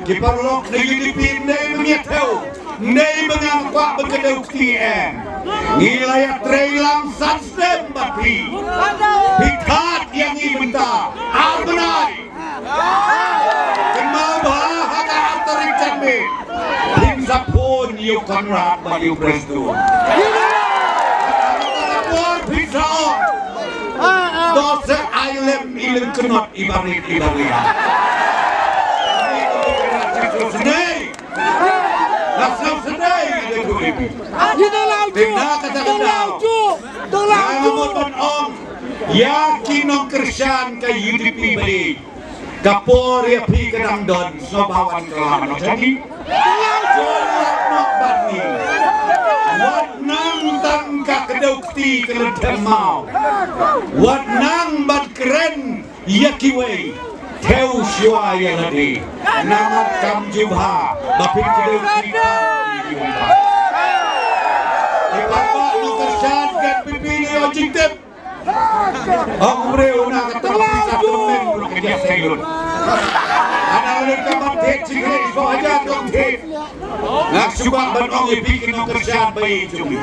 Kiparlok na yunipin na mengetaw na mengangkwa bekedau KTM nilai trailang sansem bati pikat yang ibenta albenai kenal bah haka antarik canbe hingsa pun yu konrad bagi presiden pun bisa dosa ailem ilim kenot ibarit ibaria senai langsung senai ada kulit Kita laju. namun on yakin ong Krisyan kay UDP balik kapori api kadang don sobawan kelaman jadi jolak nok bani wat nang tangka kedukti keledem mau wat nang bat keren yakiway theo siwa ya ladi namat kam jubha bapin kedukti Bapak Nukersan dan pipili ojintip Ang umreo na katapos sa tumin Bulok kaya sa ilon Ana ulit ka matik Sigre iso aja tongtip Nagsuba man ang ipikin Nukersan bayi jumi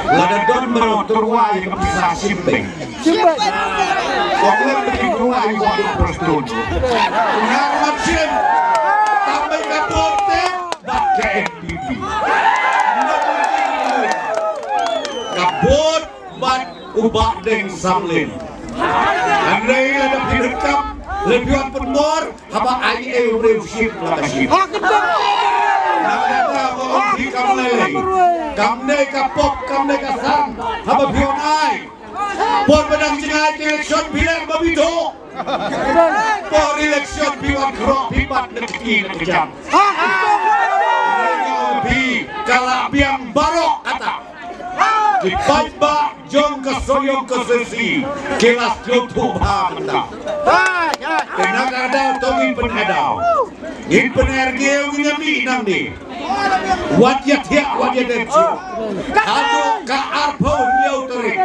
Ladadon man turway Ang bisa simpeng Kung lang naging turway Ang prostun Unang mapsin Tambay ka porte Ba't ka MPP kabut bat ubah deng samlin andai ada direkam lebihan penmor haba ai eureuship lakaship nakata ko di kamlele kamne kapop kamne kasang haba bionai por pedang jingai election bilang babito por election biwan krok pipat nekti nekejam bi kalabiang barok kata Kipaiba jong kasoyong kasesi kelas YouTube hamda. Tenagadaw tongin penadaw. In penergeo ngami nangdi. Wajat ya wajat densu. Ado ka arpo niyo terik.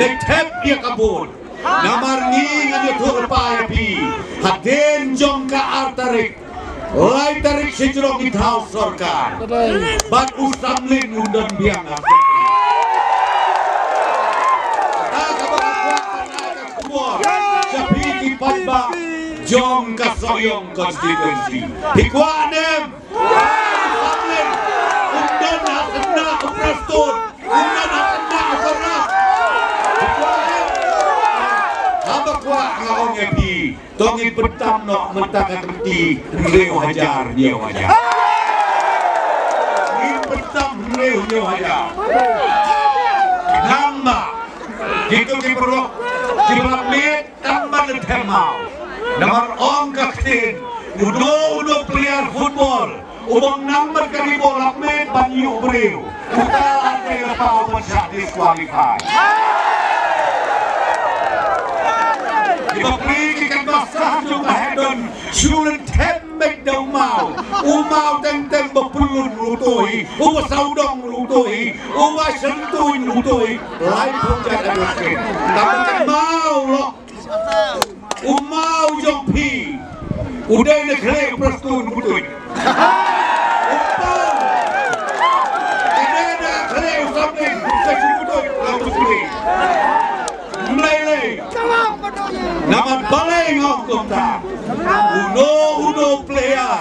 Lektep dia kabur. Namarni ngani turpa pi. Haden jong ka artarik. Lai tarik sejrong itau sorkar. Bat usamlin undan biang Sapiki Paiba Jong Kasoyong Konstituensi Hikwanem Samlin Undan Hasena Uprastun Undan Hasena Ukarnak Hikwanem Habakwa Ngaong Epi Tongin Petam Nok Mentakan Reti Nreo Hajar Nreo Hajar Ngin Petam Nreo Hajar Nama Gitu Kiperok Kibablit tambah termau. Nomor ong kaktin. Udo player football. Umang number kali bola met banyu beriu. Utalan kaya tau masya disqualify. Kibablit ikan basah juga hedon. Sulit tembek daw mau. Umau teng-teng bepulun rutoi. Uwa saudong rutoi. Uwa sentuin rutoi. Lain pun jaga doskin. Tapi kan mau loh. Umau jong pi. Udah ini kere prostun rutoi. Umau. Ini ada kere usapin. Sesi rutoi. Lalu suri. Mulai. Naman balay ngong kumta. Uno player.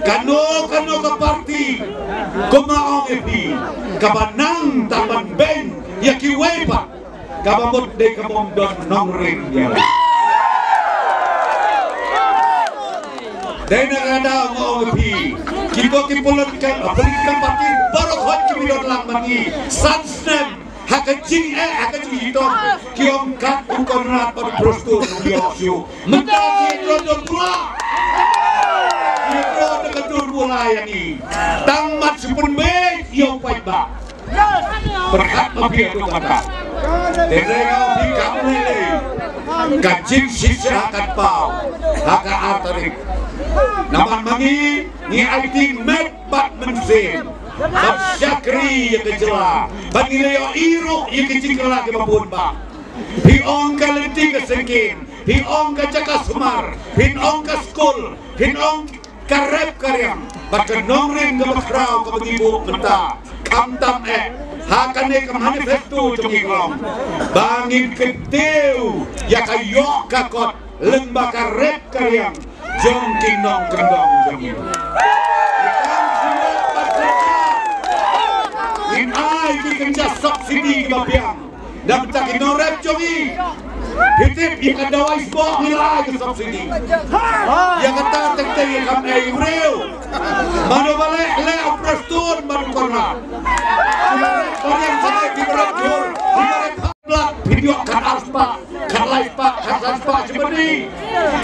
Kano ka party. Kumaong epi. Kabanang taman ben. Yakiway pa. Kabamot de kamong don nong ring ya. Dahil nakada mo epi. Kiko kipulan ka. Politikan party. Barokot kimilon lang mangi. Sansnem. Hakajing hitong kiong kat ukonrat pada prostun biosyu mentagi rodon pula rodon kedun pula yang ini tamat sepenbek yang baik-baik berkat mabiat itu kata terengau bikam lele kajing sisa akan pau haka artarik naman mangi ni aiting met bat mensin Syakri yang kejela Bangileo iro yang kecikala ke mabunba Hiong ka lenti ka sengkin Hiong ka caka sumar Hiong ka skul Hiong karep karyang bakan nongring ke bakrau ke begibu menta kamtam hakane ke manifesto jongilong bangin kedeu ya kayok kakot lembah karep karyang jong kinong kendong jongil in ai ki kenca subsidi babiang dan tak inorep jongi hitip ikan dawai sebok nilai ke subsidi yang kata tentang ikan real mana balik leo prestun baru korna kalian sampai di beratur video kan aspa kan laispa kan aspa seperti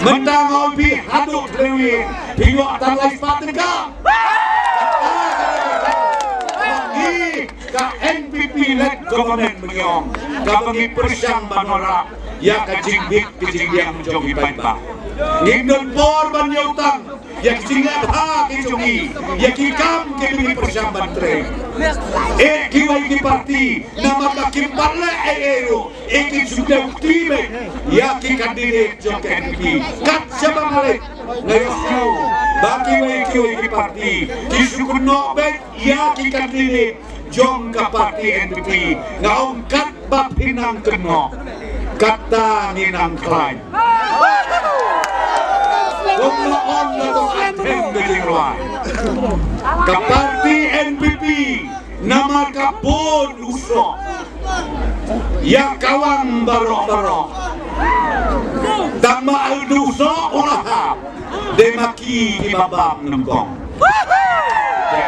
mentang obi haduk lewi video tan laispa tegak ka NPP led government menyong ka bangi persyang manora ya ka jingbik yang menjongi baik-baik ngindon por ban yautang ya kisingap ha kijongi ya kikam kibini persyang bantre kiwai ki parti nama ka kimparle ero ki sudah tibe ya ki kandidat jong NPP kat siapa malik ngayon baki wai kiwai ki parti ki sukuno bet ya ki kandidat jong ka parti NPP ngaong kat bab hinang keno kata ninang klay kung laon na to atem gajingruan ka parti NPP nama kapon usok ya kawang barok-barok tama al usok ulahap demaki ibabang nengkong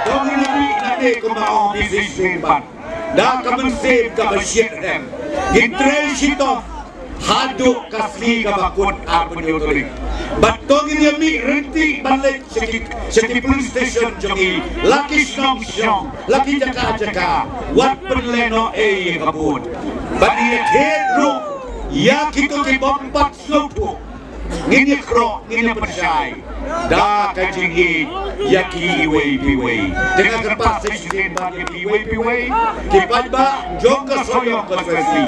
dong ini nanti kemau bisnis simpan dah kemensip kabersiat hem gitre sito haduk kasli kabakun arpen yotorik batong ini mi renti balik seki police station jongi laki syong laki jaka wat penleno kabun badi hedro ya kita kibompat slopo ngini kro ngini persai da kajingi yaki iway dengan kerpas sesiden bagi iway kipat ba jong ka soyong ka sesi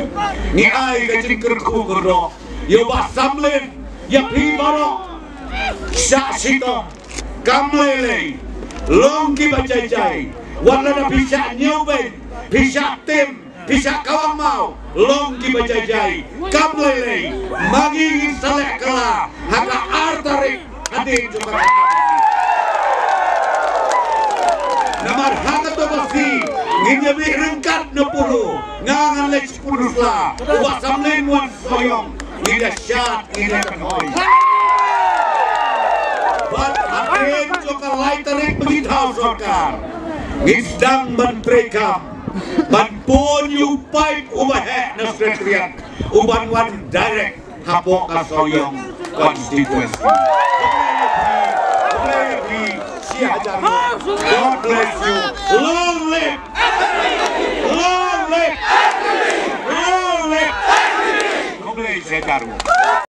ni ai kajing kerku kero yo ba samlen ya pi baro sya sito kamlele long ki bajai wala na bisa nyoben bisa tim bisa kawang mau long ki bajai kamlele magi salek kala haka artarik adin juga namar hangat to basi nginyabi rengkat no pulu ngangan lek 10 la wa samlen wan soyong ngira syat ngira kanhoy bat adin juga laitarik begitau sorkar ngisdang mentrekam ban pun yupai ubahe na sekretariat uban wan direct hapok ka soyong constituency God bless you. Long live! Long live! Long live! God bless you.